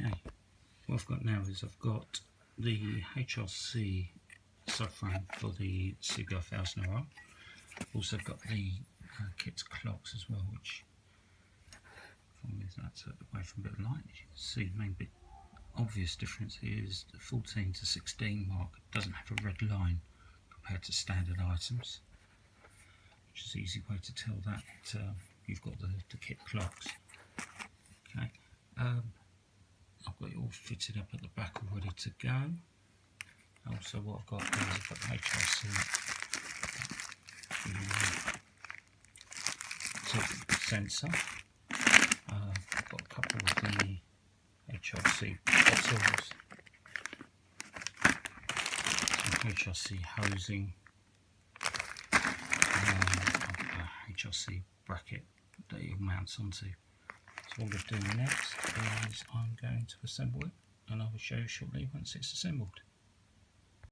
Okay, what I've got now is I've got the HRC subframe for the CBR1000RR. Also got the kit's clocks as well, which is that's away from a bit of light. As you can see, the main bit obvious difference is the 14 to 16 mark doesn't have a red line compared to standard items, which is an easy way to tell that you've got the kit clocks. Okay, I've got it all fitted up at the back all ready to go. Also what I've got is I've got the HRC sensor. I've got a couple of the HRC bottles, some HRC hosing, HRC bracket that it mounts onto. So what we're doing next is I'm going to assemble it, and I will show you shortly once it's assembled.